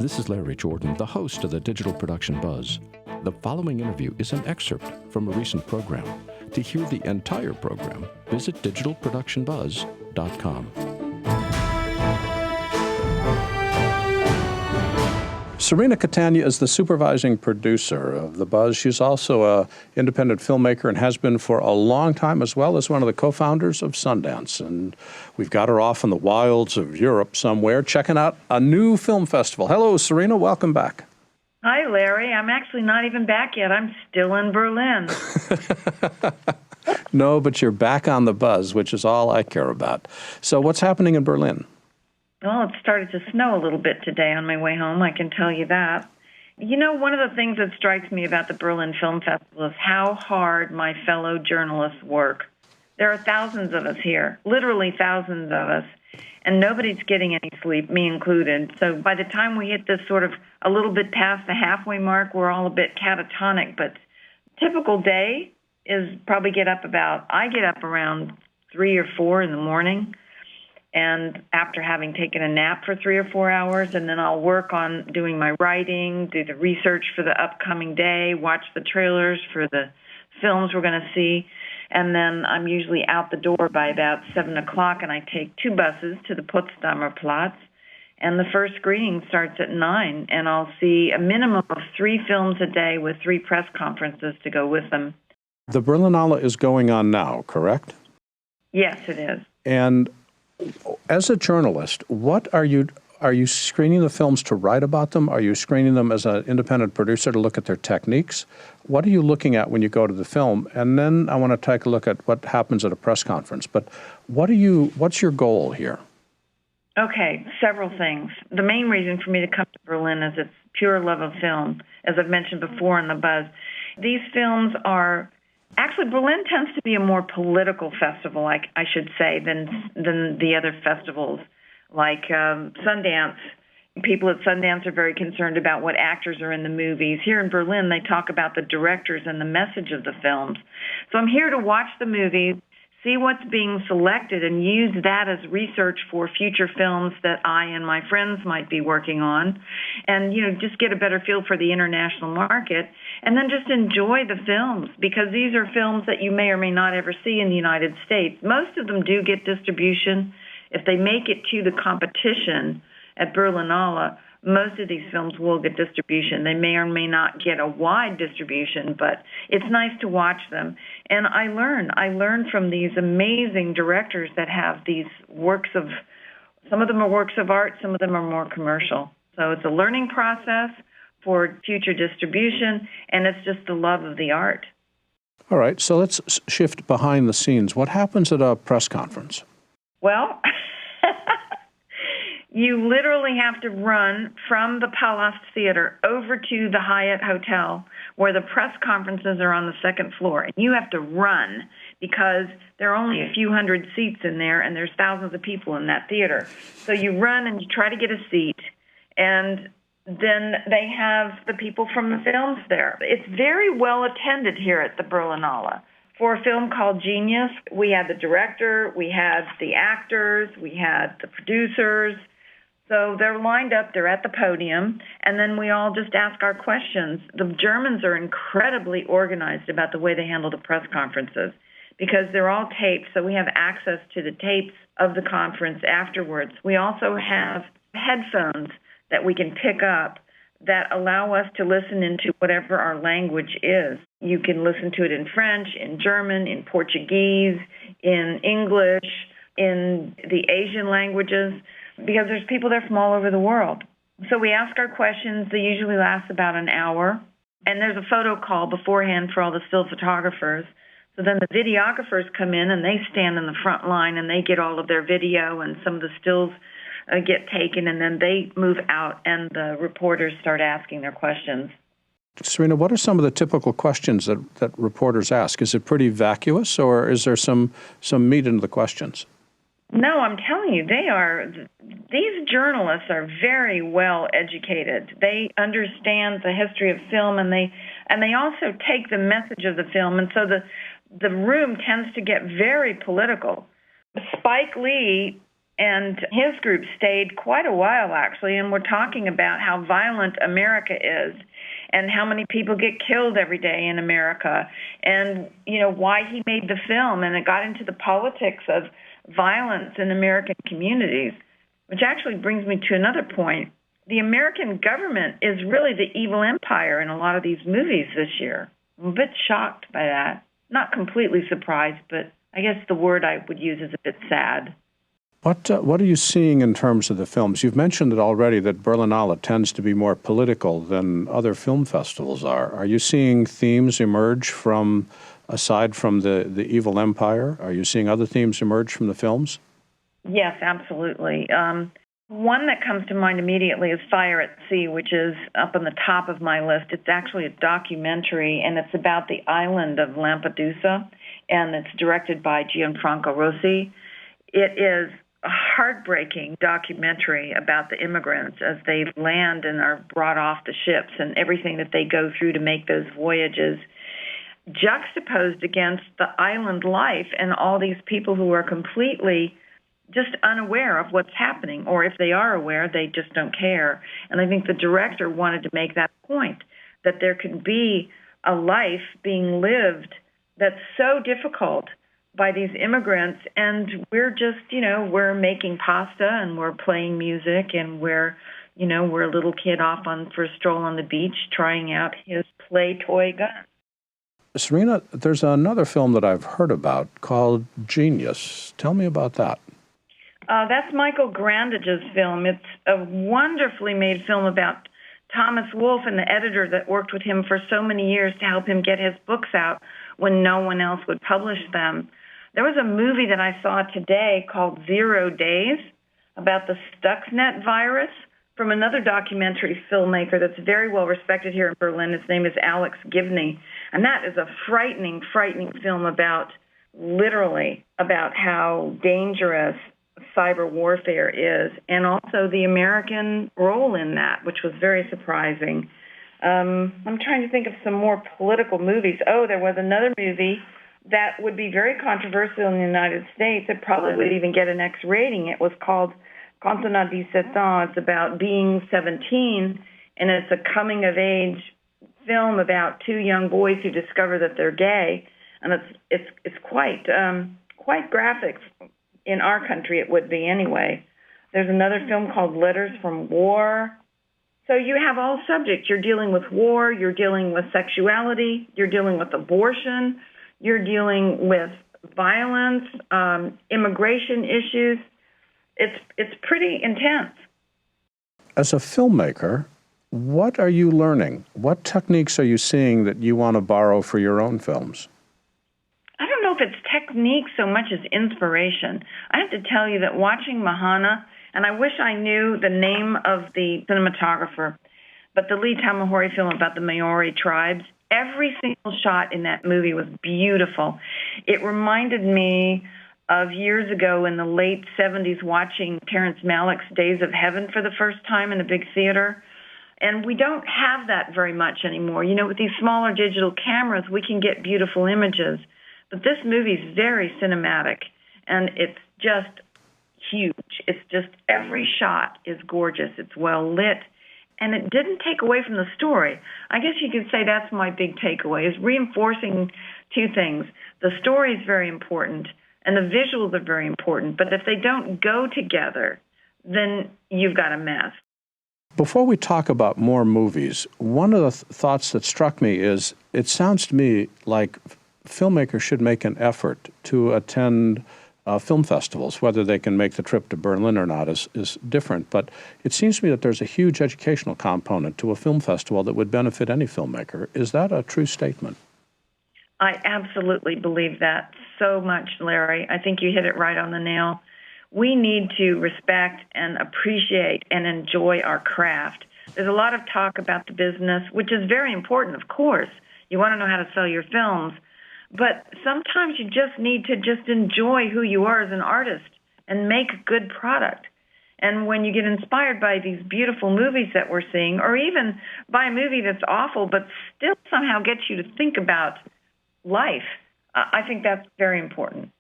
This is Larry Jordan, the host of the Digital Production Buzz. The following interview is an excerpt from a recent program. To hear the entire program, visit digitalproductionbuzz.com. Cirina Catania is the supervising producer of The Buzz. She's also an independent filmmaker and has been for a long time, as well as one of the co-founders of Sundance. And we've got her off in the wilds of Europe somewhere, checking out a new film festival. Hello, Cirina. Welcome back. Hi, Larry. I'm actually not even back yet. I'm still in Berlin. No, but you're back on The Buzz, which is all I care about. So what's happening in Berlin? Well, it started to snow a little bit today on my way home, I can tell you that. You know, one of the things that strikes me about the Berlin Film Festival is how hard my fellow journalists work. There are thousands of us here, literally thousands of us, and nobody's getting any sleep, me included. So by the time we hit this sort of a little bit past the halfway mark, we're all a bit catatonic. But typical day is probably I get up around 3 or 4 in the morning, and after having taken a nap for 3 or 4 hours, and then I'll work on doing my writing, do the research for the upcoming day, watch the trailers for the films we're going to see, and then I'm usually out the door by about 7 o'clock, and I take 2 buses to the Potsdamer Platz, and the first screening starts at 9, and I'll see a minimum of 3 films a day with 3 press conferences to go with them. The Berlinale is going on now, correct? Yes, it is. And as a journalist, what are you screening the films to write about them? Are you screening them as an independent producer to look at their techniques? What are you looking at when you go to the film? And then I want to take a look at what happens at a press conference. But what's your goal here? Okay, several things. The main reason for me to come to Berlin is its pure love of film, as I've mentioned before in The Buzz. These films are actually, Berlin tends to be a more political festival, I should say, than the other festivals. Like Sundance, people at Sundance are very concerned about what actors are in the movies. Here in Berlin, they talk about the directors and the message of the films. So I'm here to watch the movies, see what's being selected, and use that as research for future films that I and my friends might be working on, and just get a better feel for the international market, and then just enjoy the films, because these are films that you may or may not ever see in the United States. Most of them do get distribution. If they make it to the competition at Berlinale, most of these films will get distribution. They may or may not get a wide distribution, but it's nice to watch them. And I learn from these amazing directors that have these some of them are works of art, some of them are more commercial. So it's a learning process for future distribution, and it's just the love of the art. All right, so let's shift behind the scenes. What happens at a press conference? Well, you literally have to run from the Palast Theater over to the Hyatt Hotel, where the press conferences are on the second floor. And you have to run because there are only a few hundred seats in there, and there's thousands of people in that theater. So you run and you try to get a seat, and then they have the people from the films there. It's very well attended here at the Berlinale. For a film called Genius, we had the director, we had the actors, we had the producers. So they're lined up, they're at the podium, and then we all just ask our questions. The Germans are incredibly organized about the way they handle the press conferences because they're all taped, so we have access to the tapes of the conference afterwards. We also have headphones that we can pick up that allow us to listen into whatever our language is. You can listen to it in French, in German, in Portuguese, in English, in the Asian languages, because there's people there from all over the world. So we ask our questions. They usually last about an hour. And there's a photo call beforehand for all the still photographers. So then the videographers come in and they stand in the front line and they get all of their video, and some of the stills get taken, and then they move out and the reporters start asking their questions. Cirina, what are some of the typical questions that reporters ask? Is it pretty vacuous, or is there some meat into the questions? No, I'm telling you, these journalists are very well educated. They understand the history of film, and they also take the message of the film, and so the room tends to get very political. Spike Lee And his group stayed quite a while, actually, and we're talking about how violent America is and how many people get killed every day in America and, why he made the film. And it got into the politics of violence in American communities, which actually brings me to another point. The American government is really the evil empire in a lot of these movies this year. I'm a bit shocked by that. Not completely surprised, but I guess the word I would use is a bit sad. What are you seeing in terms of the films? You've mentioned it already that Berlinale tends to be more political than other film festivals are. Are you seeing themes emerge aside from the evil empire? Are you seeing other themes emerge from the films? Yes, absolutely. One that comes to mind immediately is Fire at Sea, which is up on the top of my list. It's actually a documentary, and it's about the island of Lampedusa, and it's directed by Gianfranco Rosi. It is a heartbreaking documentary about the immigrants as they land and are brought off the ships and everything that they go through to make those voyages, juxtaposed against the island life and all these people who are completely just unaware of what's happening, or if they are aware, they just don't care. And I think the director wanted to make that point, that there can be a life being lived that's so difficult by these immigrants, and we're just, we're making pasta and we're playing music and we're a little kid off for a stroll on the beach trying out his play toy gun. Cirina, there's another film that I've heard about called Genius. Tell me about that. That's Michael Grandage's film. It's a wonderfully made film about Thomas Wolfe and the editor that worked with him for so many years to help him get his books out when no one else would publish them. There was a movie that I saw today called 0 Days about the Stuxnet virus from another documentary filmmaker that's very well respected here in Berlin. His name is Alex Gibney. And that is a frightening, frightening film about how dangerous cyber warfare is, and also the American role in that, which was very surprising. I'm trying to think of some more political movies. Oh, there was another movie that would be very controversial in the United States. It probably would even get an X rating. It was called Quand on a 17 ans. It's about being 17, and it's a coming-of-age film about two young boys who discover that they're gay, and it's quite graphic. In our country, it would be anyway. There's another film called Letters from War. So you have all subjects. You're dealing with war, you're dealing with sexuality, you're dealing with abortion, you're dealing with violence, immigration issues. It's pretty intense. As a filmmaker, what are you learning? What techniques are you seeing that you want to borrow for your own films? I don't know if it's technique so much as inspiration. I have to tell you that watching Mahana, and I wish I knew the name of the cinematographer, but the Lee Tamahori film about the Maori tribes, every single shot in that movie was beautiful. It reminded me of years ago in the late 70s watching Terrence Malick's Days of Heaven for the first time in a big theater. And we don't have that very much anymore. With these smaller digital cameras, we can get beautiful images. But this movie is very cinematic, and it's just huge. It's just every shot is gorgeous. It's well lit, and it didn't take away from the story. I guess you could say that's my big takeaway, is reinforcing two things. The story is very important, and the visuals are very important, but if they don't go together, then you've got a mess. Before we talk about more movies, one of the thoughts that struck me is, it sounds to me like filmmakers should make an effort to attend film festivals. Whether they can make the trip to Berlin or not is different, but it seems to me that there's a huge educational component to a film festival that would benefit any filmmaker. Is that a true statement? I absolutely believe that so much, Larry. I think you hit it right on the nail. We need to respect and appreciate and enjoy our craft. There's a lot of talk about the business, which is very important, of course. You want to know how to sell your films. But sometimes you just need to just enjoy who you are as an artist and make good product. And when you get inspired by these beautiful movies that we're seeing, or even by a movie that's awful but still somehow gets you to think about life, I think that's very important.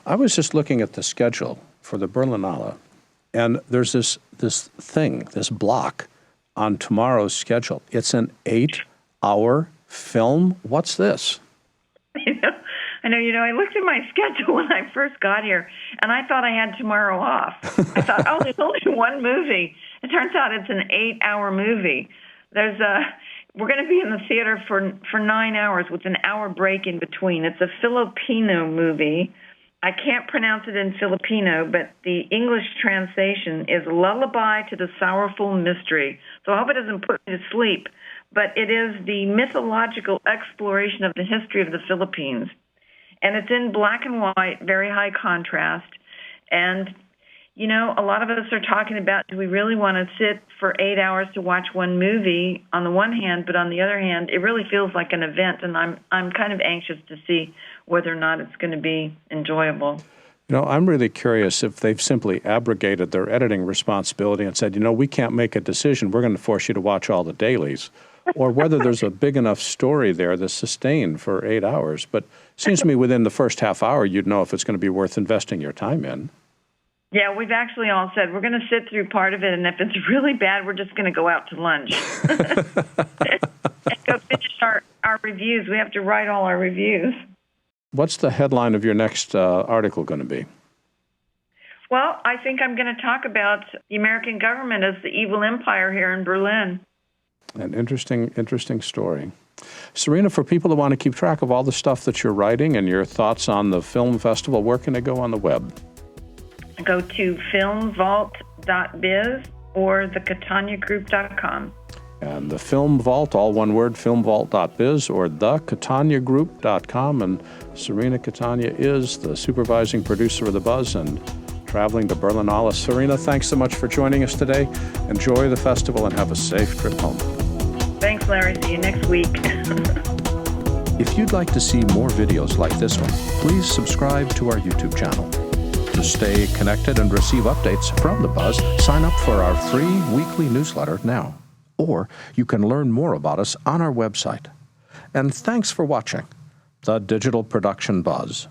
I was just looking at the schedule for the Berlinale, and there's this block on tomorrow's schedule. It's an 8-hour film. What's this? I know, I looked at my schedule when I first got here, and I thought I had tomorrow off. I thought, oh, there's only one movie. It turns out it's an 8-hour movie. We're going to be in the theater for 9 hours with an hour break in between. It's a Filipino movie. I can't pronounce it in Filipino, but the English translation is Lullaby to the Sorrowful Mystery. So I hope it doesn't put me to sleep, but it is the mythological exploration of the history of the Philippines. And it's in black and white, very high contrast. And, a lot of us are talking about, do we really want to sit for 8 hours to watch one movie on the one hand, but on the other hand, it really feels like an event, and I'm kind of anxious to see whether or not it's going to be enjoyable. I'm really curious if they've simply abrogated their editing responsibility and said, we can't make a decision. We're going to force you to watch all the dailies. Or whether there's a big enough story there that's sustained for 8 hours. But it seems to me within the first half hour, you'd know if it's going to be worth investing your time in. Yeah, we've actually all said we're going to sit through part of it, and if it's really bad, we're just going to go out to lunch and go finish our reviews. We have to write all our reviews. What's the headline of your next article going to be? Well, I think I'm going to talk about the American government as the evil empire here in Berlin. An interesting story. Cirina, for people that want to keep track of all the stuff that you're writing and your thoughts on the film festival, where can they go on the web? Go to filmvault.biz or thecataniagroup.com. And the Film Vault, all one word, filmvault.biz or thecataniagroup.com. And Cirina Catania is the supervising producer of The Buzz and traveling to Berlinale. Cirina, thanks so much for joining us today. Enjoy the festival and have a safe trip home. Thanks, Larry. See you next week. If you'd like to see more videos like this one, please subscribe to our YouTube channel. To stay connected and receive updates from The Buzz, sign up for our free weekly newsletter now. Or you can learn more about us on our website. And thanks for watching The Digital Production Buzz.